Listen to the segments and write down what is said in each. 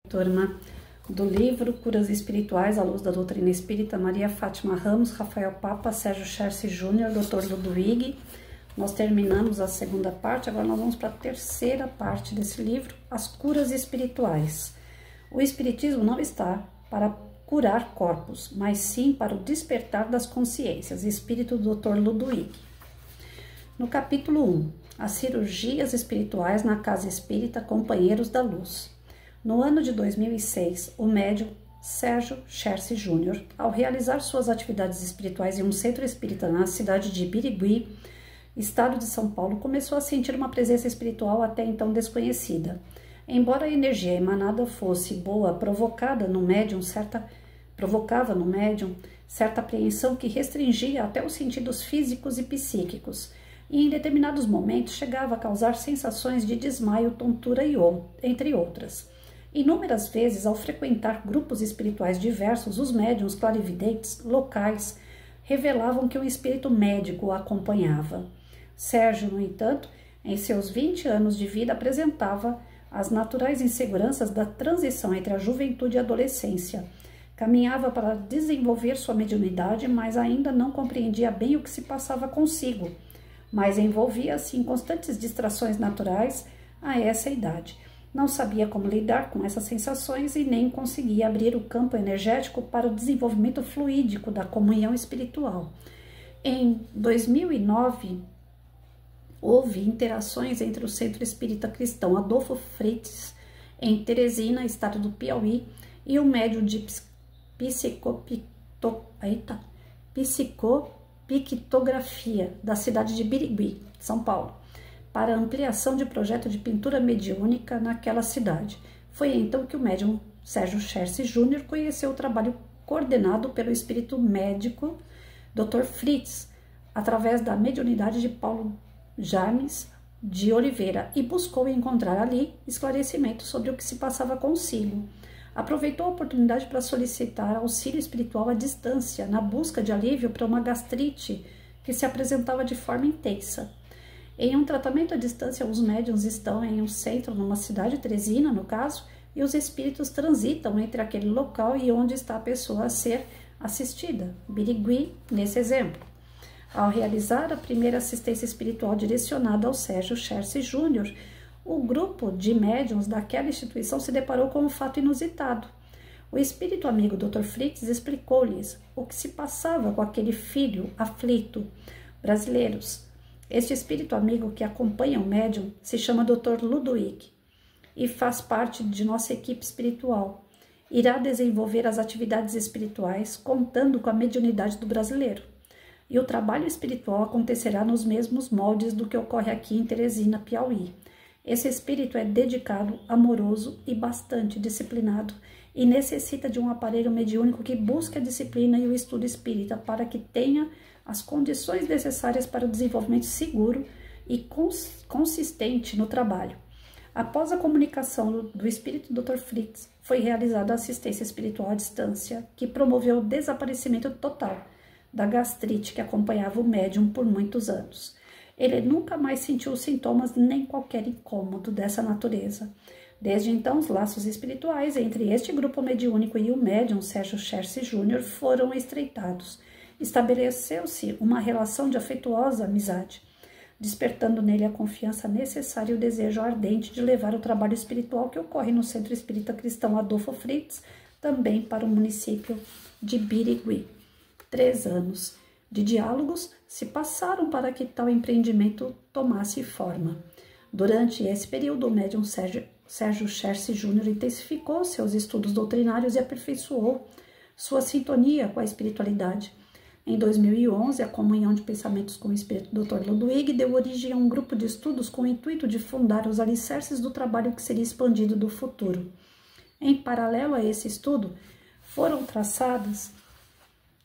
Turma do livro Curas Espirituais à Luz da Doutrina Espírita, Maria Fátima Ramos, Rafael Papa, Sérgio Chersi Júnior, Dr. Ludwig. Nós terminamos a segunda parte, agora nós vamos para a terceira parte desse livro, As Curas Espirituais. O Espiritismo não está para curar corpos, mas sim para o despertar das consciências. Espírito do Dr. Ludwig. No capítulo 1, As Cirurgias Espirituais na Casa Espírita Companheiros da Luz. No ano de 2006, o médium Sérgio Chersi Júnior, ao realizar suas atividades espirituais em um centro espírita na cidade de Birigui, estado de São Paulo, começou a sentir uma presença espiritual até então desconhecida. Embora a energia emanada fosse boa, provocava no médium certa apreensão que restringia até os sentidos físicos e psíquicos, e em determinados momentos chegava a causar sensações de desmaio, tontura entre outras. Inúmeras vezes, ao frequentar grupos espirituais diversos, os médiuns clarividentes locais revelavam que um espírito médico o acompanhava. Sérgio, no entanto, em seus 20 anos de vida, apresentava as naturais inseguranças da transição entre a juventude e a adolescência. Caminhava para desenvolver sua mediunidade, mas ainda não compreendia bem o que se passava consigo, mas envolvia-se em constantes distrações naturais a essa idade. Não sabia como lidar com essas sensações e nem conseguia abrir o campo energético para o desenvolvimento fluídico da comunhão espiritual. Em 2009, houve interações entre o Centro Espírita Cristão Adolfo Fritz, em Teresina, estado do Piauí, e o médium de psicopictografia da cidade de Birigui, São Paulo, para ampliação de projeto de pintura mediúnica naquela cidade. Foi então que o médium Sérgio Chersi Júnior conheceu o trabalho coordenado pelo espírito médico Dr. Fritz, através da mediunidade de Paulo James de Oliveira, e buscou encontrar ali esclarecimento sobre o que se passava consigo. Aproveitou a oportunidade para solicitar auxílio espiritual à distância, na busca de alívio para uma gastrite que se apresentava de forma intensa. Em um tratamento à distância, os médiuns estão em um centro, numa cidade, Teresina, no caso, e os espíritos transitam entre aquele local e onde está a pessoa a ser assistida, Birigui, nesse exemplo. Ao realizar a primeira assistência espiritual direcionada ao Sérgio Chersi Júnior, o grupo de médiuns daquela instituição se deparou com um fato inusitado. O espírito amigo Dr. Fritz explicou-lhes o que se passava com aquele filho aflito. Brasileiros. Este espírito amigo que acompanha o médium se chama Dr. Ludwig e faz parte de nossa equipe espiritual. Irá desenvolver as atividades espirituais contando com a mediunidade do brasileiro. E o trabalho espiritual acontecerá nos mesmos moldes do que ocorre aqui em Teresina, Piauí. Esse espírito é dedicado, amoroso e bastante disciplinado e necessita de um aparelho mediúnico que busque a disciplina e o estudo espírita para que tenha as condições necessárias para o desenvolvimento seguro e consistente no trabalho. Após a comunicação do espírito Dr. Fritz, foi realizada a assistência espiritual à distância, que promoveu o desaparecimento total da gastrite que acompanhava o médium por muitos anos. Ele nunca mais sentiu sintomas nem qualquer incômodo dessa natureza. Desde então, os laços espirituais entre este grupo mediúnico e o médium Sérgio Chersi Júnior foram estreitados. Estabeleceu-se uma relação de afetuosa amizade, despertando nele a confiança necessária e o desejo ardente de levar o trabalho espiritual que ocorre no Centro Espírita Cristão Adolfo Fritz, também para o município de Birigui. 3 anos de diálogos se passaram para que tal empreendimento tomasse forma. Durante esse período, o médium Sérgio Chersi Júnior intensificou seus estudos doutrinários e aperfeiçoou sua sintonia com a espiritualidade. Em 2011, a comunhão de pensamentos com o espírito Dr. Ludwig deu origem a um grupo de estudos com o intuito de fundar os alicerces do trabalho que seria expandido do futuro. Em paralelo a esse estudo, foram traçadas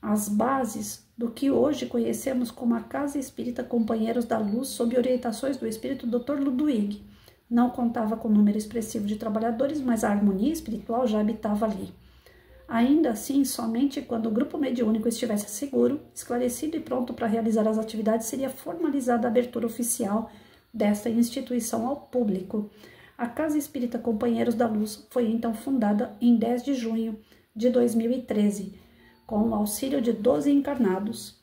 as bases do que hoje conhecemos como a Casa Espírita Companheiros da Luz, sob orientações do espírito Dr. Ludwig. Não contava com número expressivo de trabalhadores, mas a harmonia espiritual já habitava ali. Ainda assim, somente quando o grupo mediúnico estivesse seguro, esclarecido e pronto para realizar as atividades, seria formalizada a abertura oficial desta instituição ao público. A Casa Espírita Companheiros da Luz foi então fundada em 10 de junho de 2013, com o auxílio de 12 encarnados.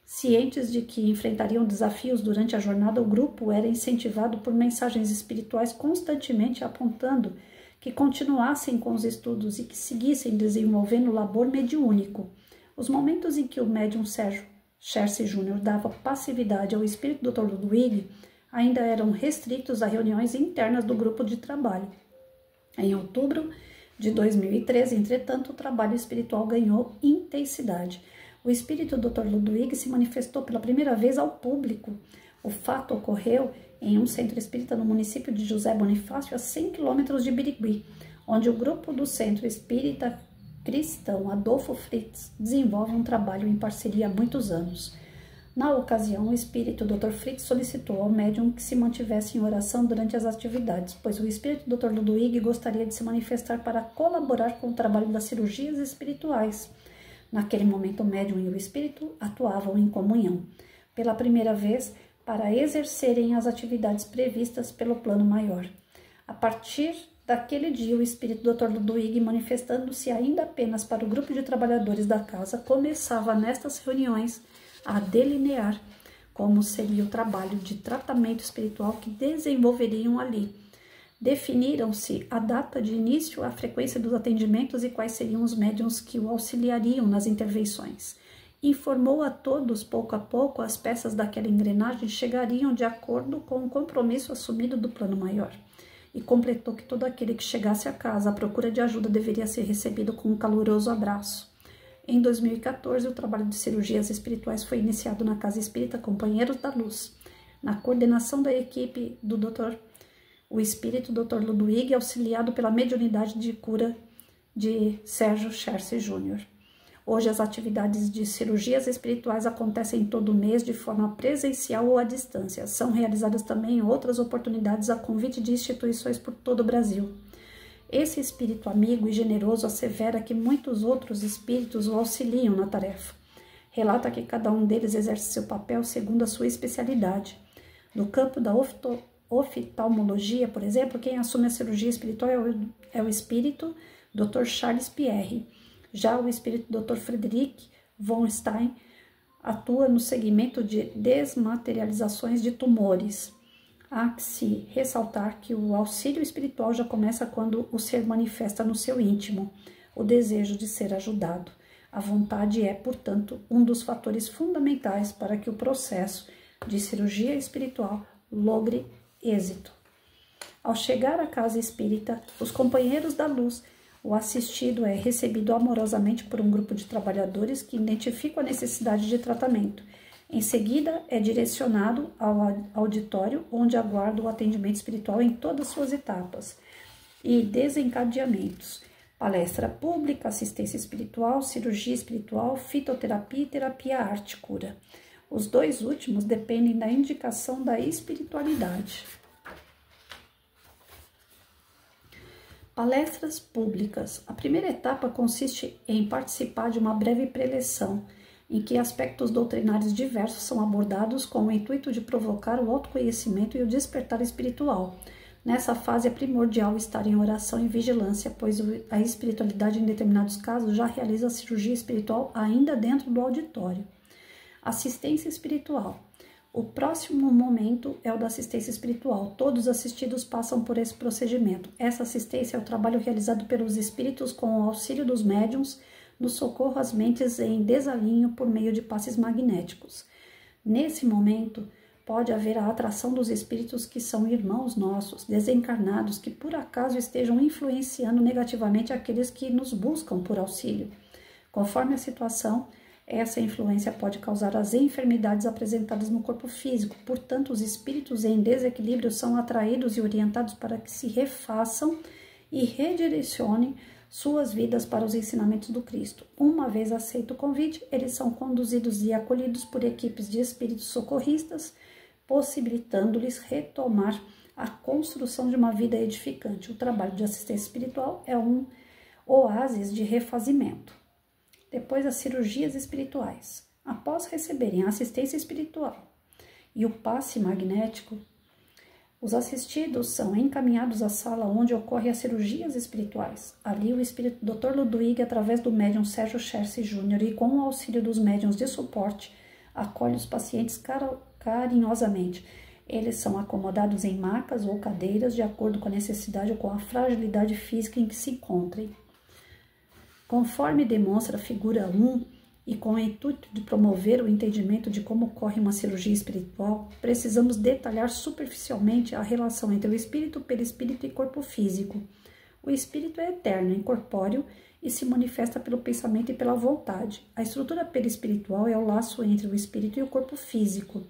Cientes de que enfrentariam desafios durante a jornada, o grupo era incentivado por mensagens espirituais constantemente apontando que continuassem com os estudos e que seguissem desenvolvendo o labor mediúnico. Os momentos em que o médium Sérgio Scherce Júnior dava passividade ao espírito do Dr. Ludwig ainda eram restritos a reuniões internas do grupo de trabalho. Em outubro de 2013, entretanto, o trabalho espiritual ganhou intensidade. O espírito do Dr. Ludwig se manifestou pela primeira vez ao público. O fato ocorreu em um centro espírita no município de José Bonifácio, a 100 quilômetros de Birigui, onde o grupo do Centro Espírita Cristão Adolfo Fritz desenvolve um trabalho em parceria há muitos anos. Na ocasião, o espírito Dr. Fritz solicitou ao médium que se mantivesse em oração durante as atividades, pois o espírito Dr. Ludwig gostaria de se manifestar para colaborar com o trabalho das cirurgias espirituais. Naquele momento, o médium e o espírito atuavam em comunhão, pela primeira vez, para exercerem as atividades previstas pelo plano maior. A partir daquele dia, o espírito Dr. Ludwig, manifestando-se ainda apenas para o grupo de trabalhadores da casa, começava nestas reuniões a delinear como seria o trabalho de tratamento espiritual que desenvolveriam ali. Definiram-se a data de início, a frequência dos atendimentos e quais seriam os médiuns que o auxiliariam nas intervenções. Informou a todos, pouco a pouco, as peças daquela engrenagem chegariam de acordo com o compromisso assumido do plano maior. E completou que todo aquele que chegasse à casa à procura de ajuda deveria ser recebido com um caloroso abraço. Em 2014, o trabalho de cirurgias espirituais foi iniciado na Casa Espírita Companheiros da Luz, na coordenação da equipe do Dr. O espírito Dr. Ludwig, auxiliado pela mediunidade de cura de Sérgio Scherce Júnior. Hoje, as atividades de cirurgias espirituais acontecem todo mês de forma presencial ou à distância. São realizadas também em outras oportunidades a convite de instituições por todo o Brasil. Esse espírito amigo e generoso assevera que muitos outros espíritos o auxiliam na tarefa. Relata que cada um deles exerce seu papel segundo a sua especialidade. No campo da oftalmologia, por exemplo, quem assume a cirurgia espiritual é o espírito Dr. Charles Pierre. Já o espírito Dr. Frederick von Stein atua no segmento de desmaterializações de tumores. Há que se ressaltar que o auxílio espiritual já começa quando o ser manifesta no seu íntimo o desejo de ser ajudado. A vontade é, portanto, um dos fatores fundamentais para que o processo de cirurgia espiritual logre êxito. Ao chegar à casa espírita, os companheiros da luz, o assistido é recebido amorosamente por um grupo de trabalhadores que identificam a necessidade de tratamento. Em seguida, é direcionado ao auditório, onde aguarda o atendimento espiritual em todas suas etapas e desencadeamentos. Palestra pública, assistência espiritual, cirurgia espiritual, fitoterapia e terapia arte-cura. Os dois últimos dependem da indicação da espiritualidade. Palestras públicas. A primeira etapa consiste em participar de uma breve preleção, em que aspectos doutrinários diversos são abordados com o intuito de provocar o autoconhecimento e o despertar espiritual. Nessa fase é primordial estar em oração e vigilância, pois a espiritualidade em determinados casos já realiza a cirurgia espiritual ainda dentro do auditório. Assistência espiritual. O próximo momento é o da assistência espiritual. Todos os assistidos passam por esse procedimento. Essa assistência é o trabalho realizado pelos espíritos com o auxílio dos médiuns no socorro às mentes em desalinho por meio de passes magnéticos. Nesse momento, pode haver a atração dos espíritos que são irmãos nossos, desencarnados, que por acaso estejam influenciando negativamente aqueles que nos buscam por auxílio. Conforme a situação, essa influência pode causar as enfermidades apresentadas no corpo físico. Portanto, os espíritos em desequilíbrio são atraídos e orientados para que se refaçam e redirecionem suas vidas para os ensinamentos do Cristo. Uma vez aceito o convite, eles são conduzidos e acolhidos por equipes de espíritos socorristas, possibilitando-lhes retomar a construção de uma vida edificante. O trabalho de assistência espiritual é um oásis de refazimento. Depois, as cirurgias espirituais. Após receberem a assistência espiritual e o passe magnético, Os assistidos são encaminhados à sala onde ocorrem as cirurgias espirituais. Ali, o espírito Dr. Ludwig, através do médium Sérgio Scherzi Jr. e com o auxílio dos médiuns de suporte, acolhe os pacientes carinhosamente. Eles são acomodados em macas ou cadeiras de acordo com a necessidade ou com a fragilidade física em que se encontrem. Conforme demonstra a figura 1, e com o intuito de promover o entendimento de como ocorre uma cirurgia espiritual, precisamos detalhar superficialmente a relação entre o espírito, perispírito e corpo físico. O espírito é eterno, incorpóreo e se manifesta pelo pensamento e pela vontade. A estrutura perispiritual é o laço entre o espírito e o corpo físico.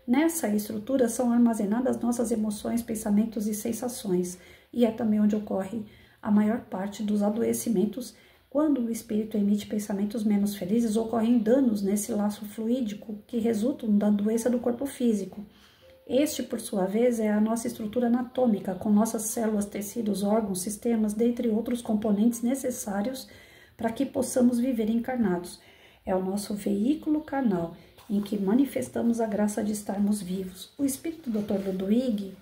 Nessa estrutura são armazenadas nossas emoções, pensamentos e sensações, e é também onde ocorre a maior parte dos adoecimentos. Quando o espírito emite pensamentos menos felizes, ocorrem danos nesse laço fluídico que resultam da doença do corpo físico. Este, por sua vez, é a nossa estrutura anatômica, com nossas células, tecidos, órgãos, sistemas, dentre outros componentes necessários para que possamos viver encarnados. É o nosso veículo carnal, em que manifestamos a graça de estarmos vivos. O espírito Dr. Ludwig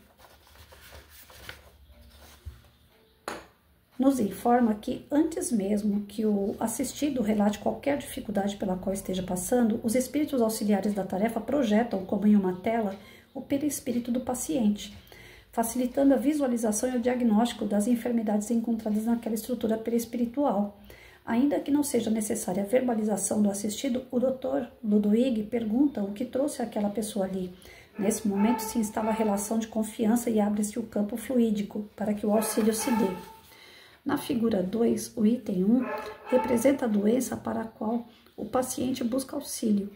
nos informa que, antes mesmo que o assistido relate qualquer dificuldade pela qual esteja passando, os espíritos auxiliares da tarefa projetam, como em uma tela, o perispírito do paciente, facilitando a visualização e o diagnóstico das enfermidades encontradas naquela estrutura perispiritual. Ainda que não seja necessária a verbalização do assistido, o Dr. Ludwig pergunta o que trouxe aquela pessoa ali. Nesse momento se instala a relação de confiança e abre-se o campo fluídico para que o auxílio se dê. Na figura 2, o item 1 representa a doença para a qual o paciente busca auxílio.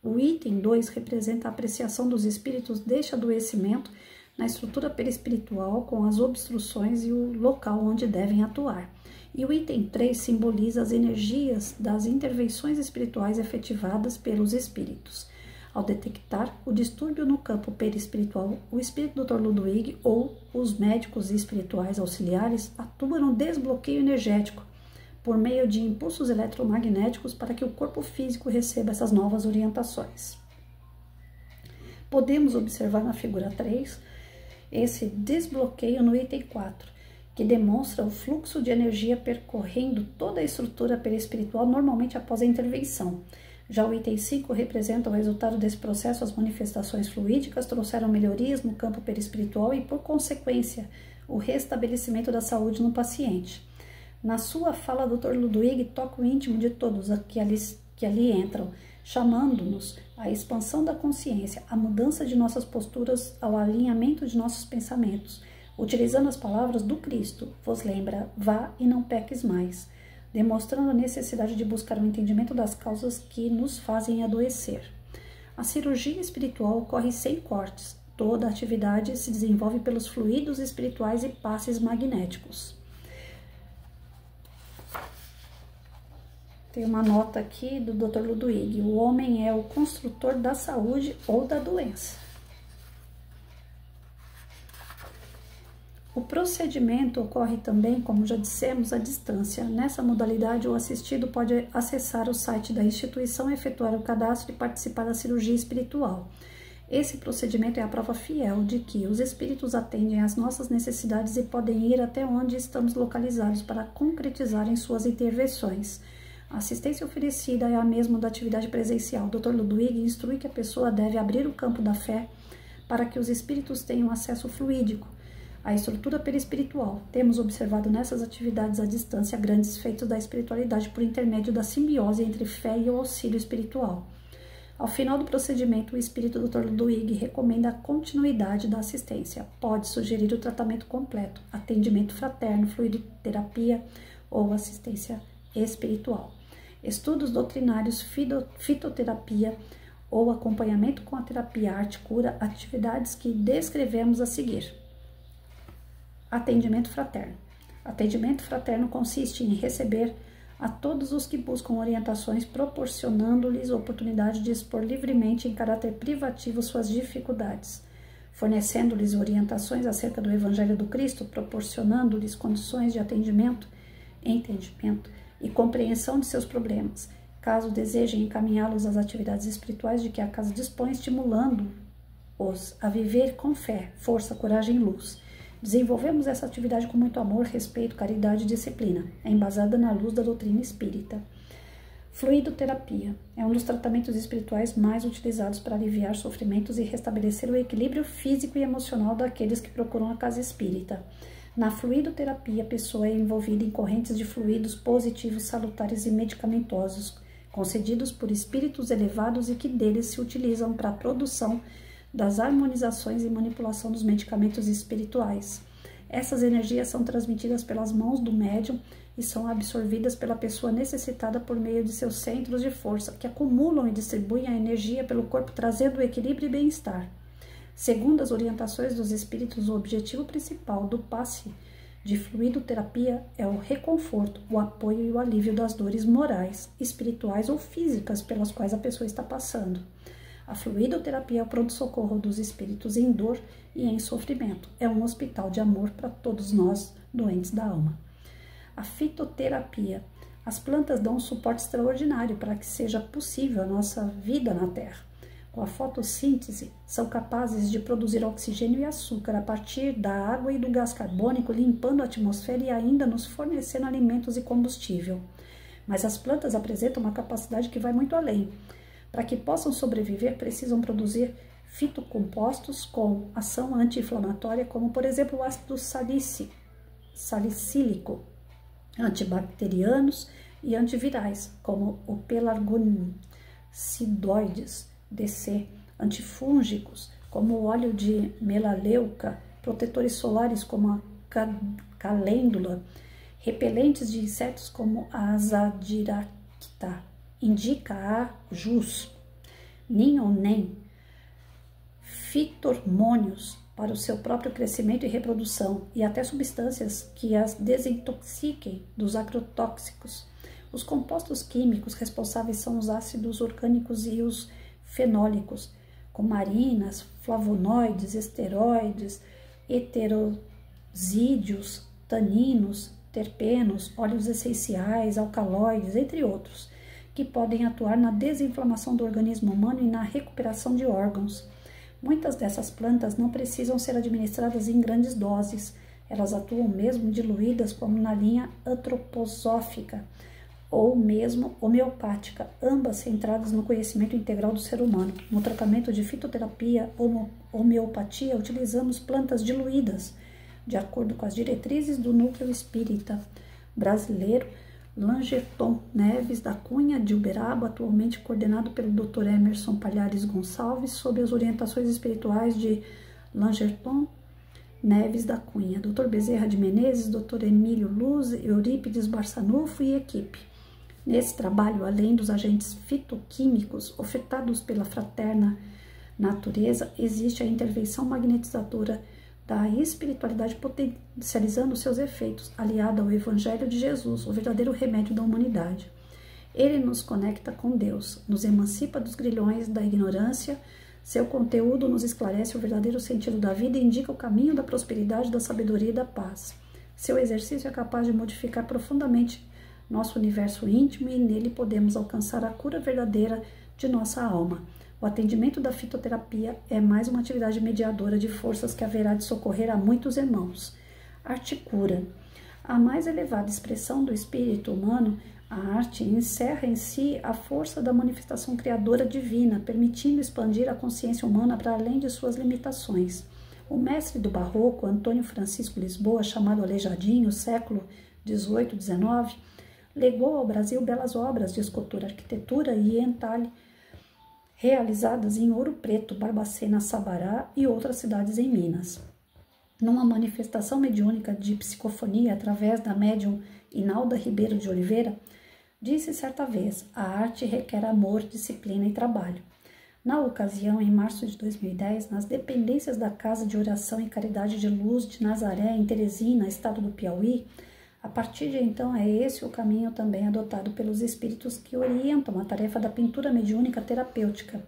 O item 2 representa a apreciação dos espíritos deste adoecimento na estrutura perispiritual com as obstruções e o local onde devem atuar. E o item 3 simboliza as energias das intervenções espirituais efetivadas pelos espíritos. Ao detectar o distúrbio no campo perispiritual, o espírito Dr. Ludwig ou os médicos espirituais auxiliares atuam no desbloqueio energético por meio de impulsos eletromagnéticos para que o corpo físico receba essas novas orientações. Podemos observar na figura 3 esse desbloqueio no item 4, que demonstra o fluxo de energia percorrendo toda a estrutura perispiritual normalmente após a intervenção. Já o item 5 representa o resultado desse processo. As manifestações fluídicas trouxeram melhorias no campo perispiritual e, por consequência, o restabelecimento da saúde no paciente. Na sua fala, Dr. Ludwig toca o íntimo de todos que ali entram, chamando-nos à expansão da consciência, à mudança de nossas posturas, ao alinhamento de nossos pensamentos, utilizando as palavras do Cristo. Vos lembra, vá e não peques mais, demonstrando a necessidade de buscar o entendimento das causas que nos fazem adoecer. A cirurgia espiritual ocorre sem cortes. Toda a atividade se desenvolve pelos fluidos espirituais e passes magnéticos. Tem uma nota aqui do Dr. Ludwig. O homem é o construtor da saúde ou da doença. O procedimento ocorre também, como já dissemos, à distância. Nessa modalidade, o assistido pode acessar o site da instituição, efetuar o cadastro e participar da cirurgia espiritual. Esse procedimento é a prova fiel de que os espíritos atendem às nossas necessidades e podem ir até onde estamos localizados para concretizarem suas intervenções. A assistência oferecida é a mesma da atividade presencial. Dr. Ludwig instrui que a pessoa deve abrir o campo da fé para que os espíritos tenham acesso fluídico à estrutura perispiritual. Temos observado nessas atividades à distância grandes feitos da espiritualidade por intermédio da simbiose entre fé e o auxílio espiritual. Ao final do procedimento, o espírito Dr. Ludwig recomenda a continuidade da assistência. Pode sugerir o tratamento completo, atendimento fraterno, fluidoterapia ou assistência espiritual. Estudos doutrinários, fitoterapia ou acompanhamento com a terapia arte-cura, atividades que descrevemos a seguir. Atendimento fraterno. Atendimento fraterno consiste em receber a todos os que buscam orientações, proporcionando-lhes a oportunidade de expor livremente em caráter privativo suas dificuldades, fornecendo-lhes orientações acerca do Evangelho do Cristo, proporcionando-lhes condições de atendimento, entendimento e compreensão de seus problemas, caso desejem encaminhá-los às atividades espirituais de que a casa dispõe, estimulando Ensinamos-os a viver com fé, força, coragem e luz. Desenvolvemos essa atividade com muito amor, respeito, caridade e disciplina, embasada na luz da doutrina espírita. Fluidoterapia é um dos tratamentos espirituais mais utilizados para aliviar sofrimentos e restabelecer o equilíbrio físico e emocional daqueles que procuram a casa espírita. Na fluidoterapia, a pessoa é envolvida em correntes de fluidos positivos, salutares e medicamentosos, concedidos por espíritos elevados e que deles se utilizam para a produção das harmonizações e manipulação dos medicamentos espirituais. Essas energias são transmitidas pelas mãos do médium e são absorvidas pela pessoa necessitada por meio de seus centros de força, que acumulam e distribuem a energia pelo corpo, trazendo equilíbrio e bem-estar. Segundo as orientações dos espíritos, o objetivo principal do passe de fluidoterapia é o reconforto, o apoio e o alívio das dores morais, espirituais ou físicas pelas quais a pessoa está passando. A fluidoterapia é o pronto-socorro dos espíritos em dor e em sofrimento. É um hospital de amor para todos nós, doentes da alma. A fitoterapia. As plantas dão um suporte extraordinário para que seja possível a nossa vida na Terra. Com a fotossíntese, são capazes de produzir oxigênio e açúcar a partir da água e do gás carbônico, limpando a atmosfera e ainda nos fornecendo alimentos e combustível. Mas as plantas apresentam uma capacidade que vai muito além. Para que possam sobreviver, precisam produzir fitocompostos com ação anti-inflamatória, como, por exemplo, o ácido salicílico, antibacterianos e antivirais, como o pelargonicidioides DC, antifúngicos, como o óleo de melaleuca, protetores solares como a calêndula, repelentes de insetos como a azadiracta, indica a jus, nem, fitormônios para o seu próprio crescimento e reprodução, e até substâncias que as desintoxiquem dos agrotóxicos. Os compostos químicos responsáveis são os ácidos orgânicos e os fenólicos, cumarinas, flavonoides, esteroides, heterosídeos, taninos, terpenos, óleos essenciais, alcaloides, entre outros, que podem atuar na desinflamação do organismo humano e na recuperação de órgãos. Muitas dessas plantas não precisam ser administradas em grandes doses, elas atuam mesmo diluídas como na linha antroposófica ou mesmo homeopática, ambas centradas no conhecimento integral do ser humano. No tratamento de fitoterapia ou homeopatia, utilizamos plantas diluídas, de acordo com as diretrizes do Núcleo Espírita Brasileiro, Langerton Neves da Cunha de Uberaba, atualmente coordenado pelo Dr. Emerson Palhares Gonçalves, sob as orientações espirituais de Langerton Neves da Cunha, Dr. Bezerra de Menezes, Dr. Emílio Luz, Eurípides Barçanufo e equipe. Nesse trabalho, além dos agentes fitoquímicos ofertados pela fraterna natureza, existe a intervenção magnetizadora da espiritualidade potencializando seus efeitos, aliada ao Evangelho de Jesus, o verdadeiro remédio da humanidade. Ele nos conecta com Deus, nos emancipa dos grilhões da ignorância, seu conteúdo nos esclarece o verdadeiro sentido da vida e indica o caminho da prosperidade, da sabedoria e da paz. Seu exercício é capaz de modificar profundamente nosso universo íntimo e nele podemos alcançar a cura verdadeira de nossa alma. O atendimento da fitoterapia é mais uma atividade mediadora de forças que haverá de socorrer a muitos irmãos. Arte cura. A mais elevada expressão do espírito humano, a arte encerra em si a força da manifestação criadora divina, permitindo expandir a consciência humana para além de suas limitações. O mestre do barroco, Antônio Francisco Lisboa, chamado Aleijadinho, século XVIII, XIX, legou ao Brasil belas obras de escultura, arquitetura e entalhe, realizadas em Ouro Preto, Barbacena, Sabará e outras cidades em Minas. Numa manifestação mediúnica de psicofonia através da médium Inalda Ribeiro de Oliveira, disse certa vez: a arte requer amor, disciplina e trabalho. Na ocasião, em março de 2010, nas dependências da Casa de Oração e Caridade de Luz de Nazaré, em Teresina, estado do Piauí, a partir de então é esse o caminho também adotado pelos espíritos que orientam a tarefa da pintura mediúnica terapêutica,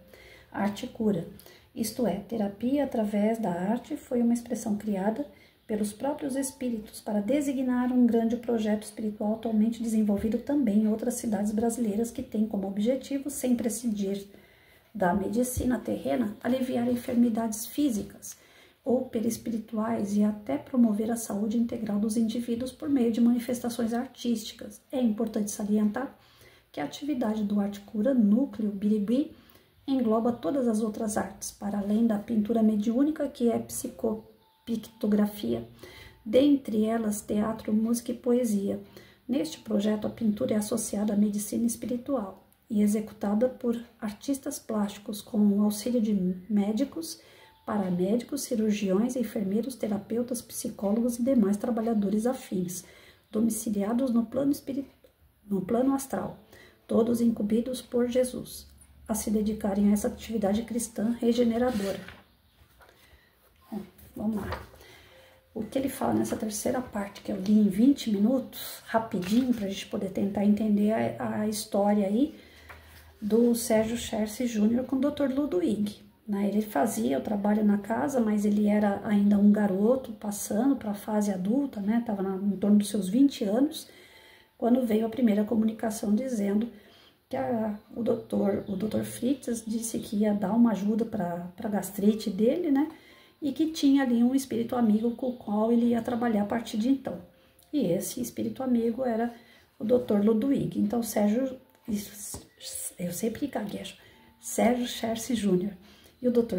arte cura. Isto é, terapia através da arte foi uma expressão criada pelos próprios espíritos para designar um grande projeto espiritual atualmente desenvolvido também em outras cidades brasileiras que tem como objetivo, sem prescindir da medicina terrena aliviar enfermidades físicas ou perispirituais e até promover a saúde integral dos indivíduos por meio de manifestações artísticas. É importante salientar que a atividade do Arte Cura Núcleo Birigui engloba todas as outras artes, para além da pintura mediúnica, que é psicopictografia, dentre elas teatro, música e poesia. Neste projeto, a pintura é associada à medicina espiritual e executada por artistas plásticos com o auxílio de médicos, paramédicos, cirurgiões, enfermeiros, terapeutas, psicólogos e demais trabalhadores afins, domiciliados no plano astral, todos incumbidos por Jesus, a se dedicarem a essa atividade cristã regeneradora. Bom, vamos lá. O que ele fala nessa terceira parte, que eu li em 20 minutos, rapidinho, para a gente poder tentar entender a história aí do Sérgio Cherce Júnior com o Dr. Ludwig. Né? Ele fazia o trabalho na casa, mas ele era ainda um garoto, passando para a fase adulta, né? Estava em torno dos seus 20 anos, quando veio a primeira comunicação dizendo que o doutor Fritz disse que ia dar uma ajuda para a gastrite dele, né? E que tinha ali um espírito amigo com o qual ele ia trabalhar a partir de então. E esse espírito amigo era o Dr. Ludwig. Então, eu sempre gaguejo, Sérgio Cherce Júnior e o Dr.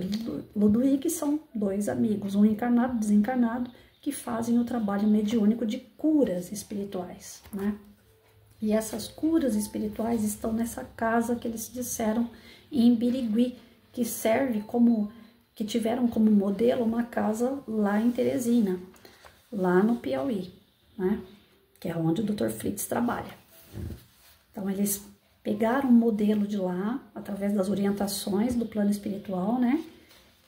Ludwig são dois amigos, um encarnado e desencarnado, que fazem o trabalho mediúnico de curas espirituais, né? E essas curas espirituais estão nessa casa que eles disseram em Birigui, que tiveram como modelo uma casa lá em Teresina, lá no Piauí, né? Que é onde o Dr. Fritz trabalha. Então, eles pegaram um modelo de lá, através das orientações do plano espiritual, né?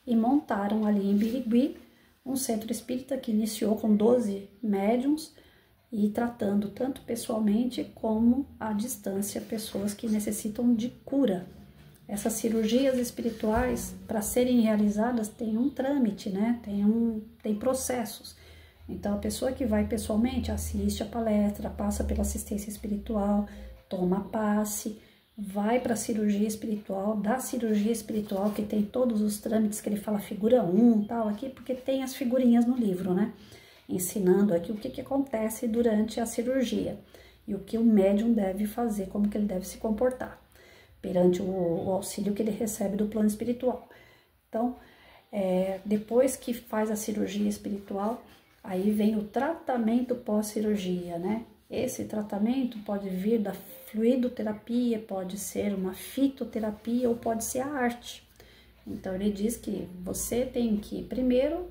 E montaram ali em Birigui um centro espírita que iniciou com 12 médiums e tratando tanto pessoalmente como à distância pessoas que necessitam de cura. Essas cirurgias espirituais, para serem realizadas, tem um trâmite, né? Tem processos. Então, a pessoa que vai pessoalmente assiste a palestra, passa pela assistência espiritual, toma passe, vai para a cirurgia espiritual, da cirurgia espiritual, que tem todos os trâmites que ele fala, figura 1, tal, aqui, porque tem as figurinhas no livro, né? Ensinando aqui o que acontece durante a cirurgia e o que o médium deve fazer, como que ele deve se comportar perante o auxílio que ele recebe do plano espiritual. Então, depois que faz a cirurgia espiritual, aí vem o tratamento pós-cirurgia, né? Esse tratamento pode vir da fluidoterapia, pode ser uma fitoterapia ou pode ser a arte. Então, ele diz que você tem que, primeiro,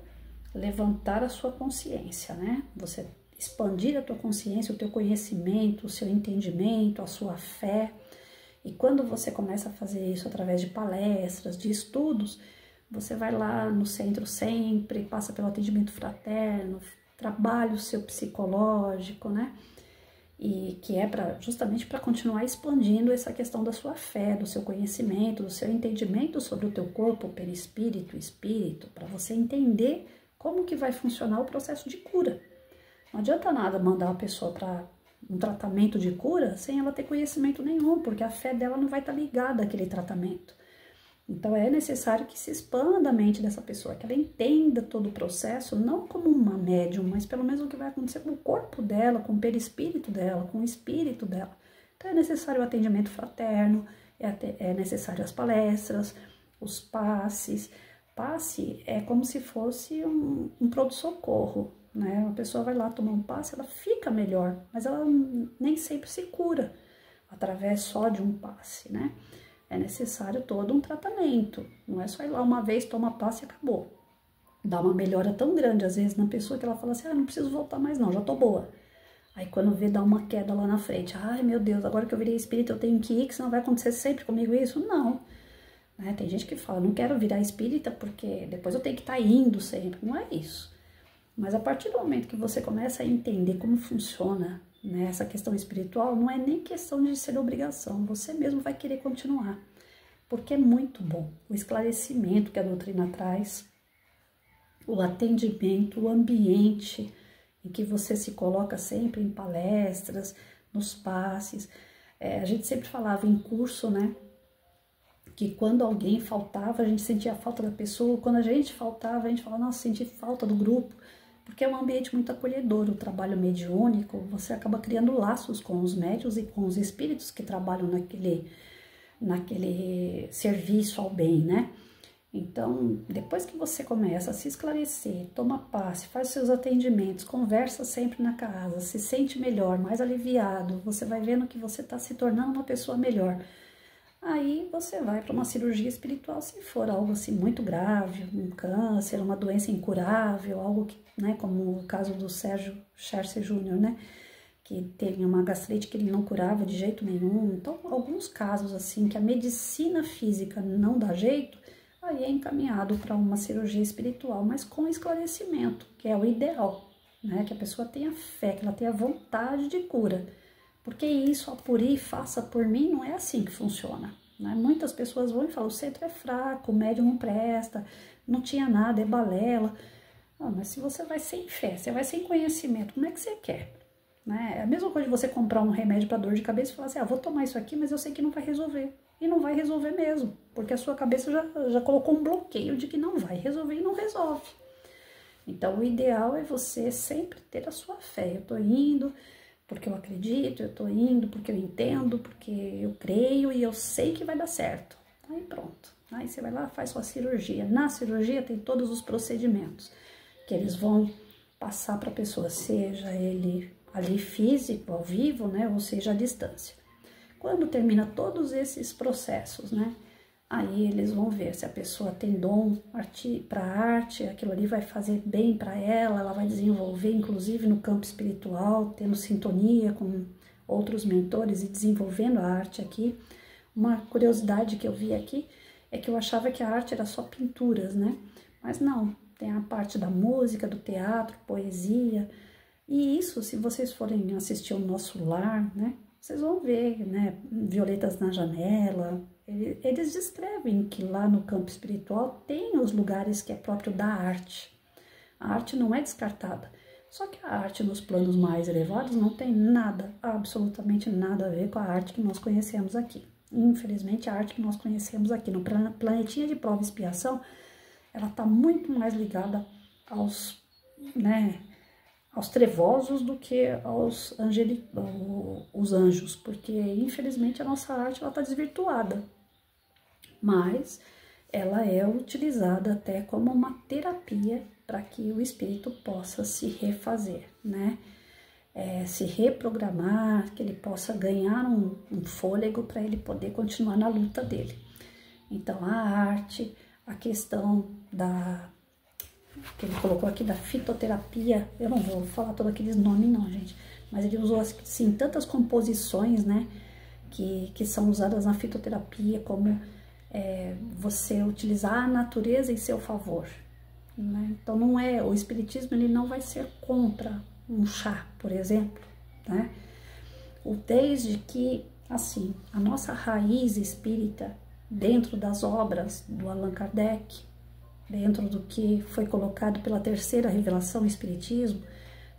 levantar a sua consciência, né? Você expandir a tua consciência, o teu conhecimento, o seu entendimento, a sua fé. E quando você começa a fazer isso através de palestras, de estudos, você vai lá no centro sempre, passa pelo atendimento fraterno, trabalha o seu psicológico, né? E que é justamente para continuar expandindo essa questão da sua fé, do seu conhecimento, do seu entendimento sobre o teu corpo, perispírito, espírito, para você entender como que vai funcionar o processo de cura. Não adianta nada mandar a pessoa para um tratamento de cura sem ela ter conhecimento nenhum, porque a fé dela não vai estar ligada àquele tratamento. Então, é necessário que se expanda a mente dessa pessoa, que ela entenda todo o processo, não como uma médium, mas pelo menos o que vai acontecer com o corpo dela, com o perispírito dela, com o espírito dela. Então, é necessário o atendimento fraterno, é necessário as palestras, os passes. Passe é como se fosse um pronto-socorro, né? A pessoa vai lá tomar um passe, ela fica melhor, mas ela nem sempre se cura através só de um passe, né? É necessário todo um tratamento, não é só ir lá uma vez, toma passe e acabou. Dá uma melhora tão grande, às vezes, na pessoa que ela fala assim, não preciso voltar mais não, já tô boa. Aí quando vê, dá uma queda lá na frente, ai meu Deus, agora que eu virei espírita eu tenho que ir, que senão vai acontecer sempre comigo isso? Não. Né? Tem gente que fala, não quero virar espírita porque depois eu tenho que estar indo sempre, não é isso. Mas a partir do momento que você começa a entender como funciona, né, essa questão espiritual, não é nem questão de ser obrigação, você mesmo vai querer continuar, porque é muito bom o esclarecimento que a doutrina traz, o atendimento, o ambiente em que você se coloca sempre em palestras, nos passes. A gente sempre falava em curso, né, que quando alguém faltava, a gente sentia a falta da pessoa, quando a gente faltava, a gente falava, nossa, senti falta do grupo, porque é um ambiente muito acolhedor, o trabalho mediúnico, você acaba criando laços com os médiuns e com os espíritos que trabalham naquele serviço ao bem, né? Então, depois que você começa a se esclarecer, toma passe, faz seus atendimentos, conversa sempre na casa, se sente melhor, mais aliviado, você vai vendo que você está se tornando uma pessoa melhor. Aí você vai para uma cirurgia espiritual, se for algo assim muito grave, um câncer, uma doença incurável, algo que, né, como o caso do Sérgio Cherce Júnior, né, que teve uma gastrite que ele não curava de jeito nenhum. Então, alguns casos assim que a medicina física não dá jeito, aí é encaminhado para uma cirurgia espiritual, mas com esclarecimento, que é o ideal, né, que a pessoa tenha fé, que ela tenha vontade de cura. Porque isso, apure, faça por mim, não é assim que funciona, né? Muitas pessoas vão e falam, o centro é fraco, o médium não presta, não tinha nada, é balela. Ah, mas se você vai sem fé, você vai sem conhecimento, como é que você quer? Né? É a mesma coisa de você comprar um remédio para dor de cabeça e falar assim, ah, vou tomar isso aqui, mas eu sei que não vai resolver. E não vai resolver mesmo, porque a sua cabeça já colocou um bloqueio de que não vai resolver e não resolve. Então, o ideal é você sempre ter a sua fé. Eu tô indo porque eu acredito, eu tô indo porque eu entendo, porque eu creio e eu sei que vai dar certo. Aí pronto. Aí você vai lá, faz sua cirurgia. Na cirurgia tem todos os procedimentos que eles vão passar para a pessoa, seja ele ali físico, ao vivo, né, ou seja, à distância. Quando termina todos esses processos, né, aí eles vão ver se a pessoa tem dom para arte, aquilo ali vai fazer bem para ela, ela vai desenvolver, inclusive no campo espiritual, tendo sintonia com outros mentores e desenvolvendo a arte aqui. Uma curiosidade que eu vi aqui é que eu achava que a arte era só pinturas, né? Mas não, tem a parte da música, do teatro, poesia. E isso, se vocês forem assistir o Nosso Lar, né? Vocês vão ver, né? Violetas na janela. Eles descrevem que lá no campo espiritual tem os lugares que é próprio da arte. A arte não é descartada. Só que a arte nos planos mais elevados não tem nada, absolutamente nada a ver com a arte que nós conhecemos aqui. Infelizmente, a arte que nós conhecemos aqui no planetinha de prova e expiação, ela está muito mais ligada aos, né, aos trevosos do que aos os anjos, porque infelizmente a nossa arte está desvirtuada, mas ela é utilizada até como uma terapia para que o espírito possa se refazer, né? Se reprogramar, que ele possa ganhar um fôlego para ele poder continuar na luta dele. Então a arte, a questão que ele colocou aqui da fitoterapia, eu não vou falar todos aqueles nomes não, gente, mas ele usou assim tantas composições, né, que são usadas na fitoterapia, como você utilizar a natureza em seu favor, né? Então não é, o espiritismo ele não vai ser contra um chá, por exemplo, né? Desde que, assim, a nossa raiz espírita, dentro das obras do Allan Kardec, dentro do que foi colocado pela terceira revelação do espiritismo,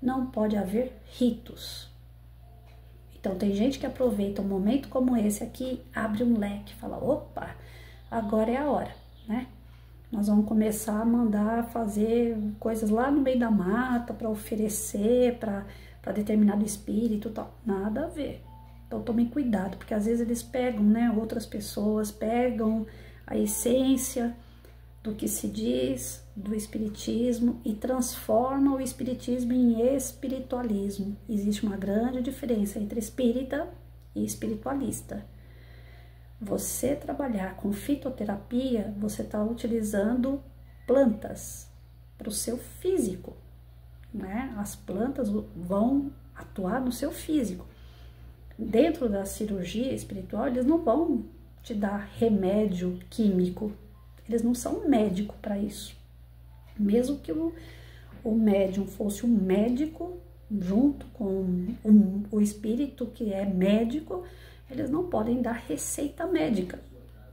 não pode haver ritos. Então tem gente que aproveita um momento como esse aqui, abre um leque, fala, opa, agora é a hora, né? Nós vamos começar a mandar fazer coisas lá no meio da mata para oferecer para determinado espírito e tal. Nada a ver. Então tomem cuidado, porque às vezes eles pegam, né, outras pessoas, pegam a essência do que se diz do espiritismo e transformam o espiritismo em espiritualismo. Existe uma grande diferença entre espírita e espiritualista. Você trabalhar com fitoterapia, você está utilizando plantas para o seu físico, né? As plantas vão atuar no seu físico. Dentro da cirurgia espiritual, eles não vão te dar remédio químico, eles não são médico para isso. Mesmo que o médium fosse um médico, junto com o espírito que é médico, eles não podem dar receita médica.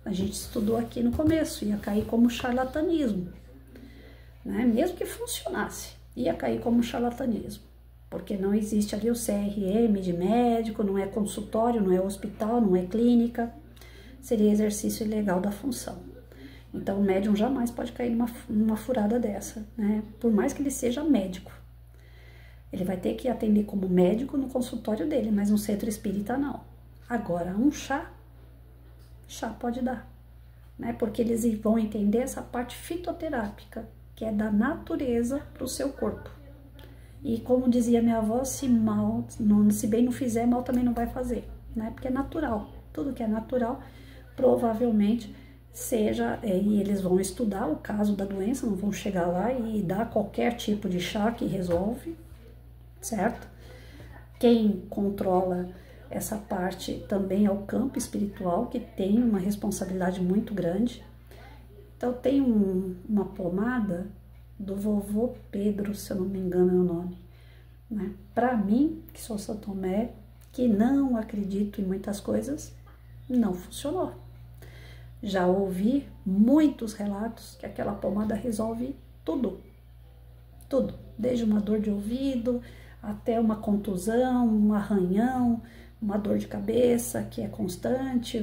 A gente estudou aqui no começo, ia cair como charlatanismo, né? Mesmo que funcionasse, ia cair como charlatanismo, porque não existe ali o CRM de médico, não é consultório, não é hospital, não é clínica. seria exercício ilegal da função. Então, o médium jamais pode cair numa furada dessa, né? Por mais que ele seja médico. Ele vai ter que atender como médico no consultório dele, mas no centro espírita não. Agora, um chá pode dar, né? Porque eles vão entender essa parte fitoterápica, que é da natureza para o seu corpo. E como dizia minha avó, se bem não fizer, mal também não vai fazer, né? Porque é natural. Tudo que é natural, provavelmente seja, e eles vão estudar o caso da doença, não vão chegar lá e dar qualquer tipo de chá que resolve, certo? Quem controla essa parte também é o campo espiritual, que tem uma responsabilidade muito grande. Então, tem uma pomada do vovô Pedro, se eu não me engano é o nome, né? Para mim, que sou São Tomé, que não acredito em muitas coisas, não funcionou. Já ouvi muitos relatos que aquela pomada resolve tudo, tudo, desde uma dor de ouvido até uma contusão, um arranhão, uma dor de cabeça que é constante,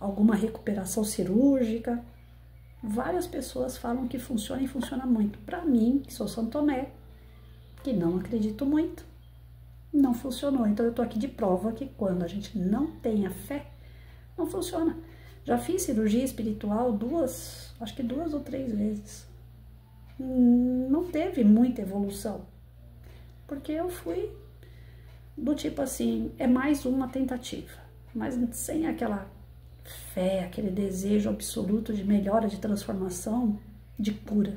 alguma recuperação cirúrgica. Várias pessoas falam que funciona e funciona muito. Para mim, que sou São Tomé, que não acredito muito, não funcionou. Então eu tô aqui de prova que quando a gente não tem a fé, não funciona. Já fiz cirurgia espiritual acho que 2 ou 3 vezes. Não teve muita evolução, porque eu fui do tipo assim, é mais uma tentativa, mas sem aquela fé, aquele desejo absoluto de melhora, de transformação, de cura.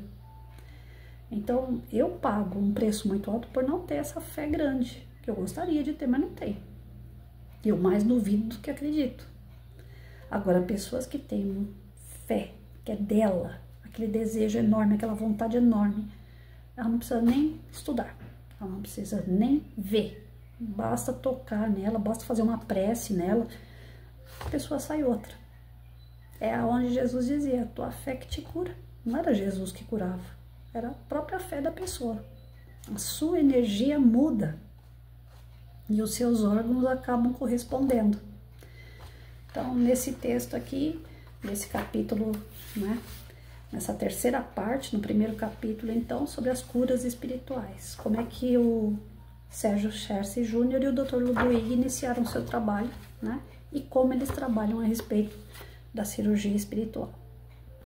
Então, eu pago um preço muito alto por não ter essa fé grande, que eu gostaria de ter, mas não tenho. Eu mais duvido do que acredito. Agora, pessoas que têm fé, que é dela, aquele desejo enorme, aquela vontade enorme, ela não precisa nem estudar, ela não precisa nem ver. Basta tocar nela, basta fazer uma prece nela, a pessoa sai outra. É onde Jesus dizia, a tua fé que te cura. Não era Jesus que curava, era a própria fé da pessoa. A sua energia muda e os seus órgãos acabam correspondendo. Então, nesse texto aqui, nesse capítulo, né, nessa terceira parte, no primeiro capítulo, então, sobre as curas espirituais. Como é que o Sérgio Scherzi Júnior e o Dr. Ludwig iniciaram seu trabalho, né, e como eles trabalham a respeito da cirurgia espiritual.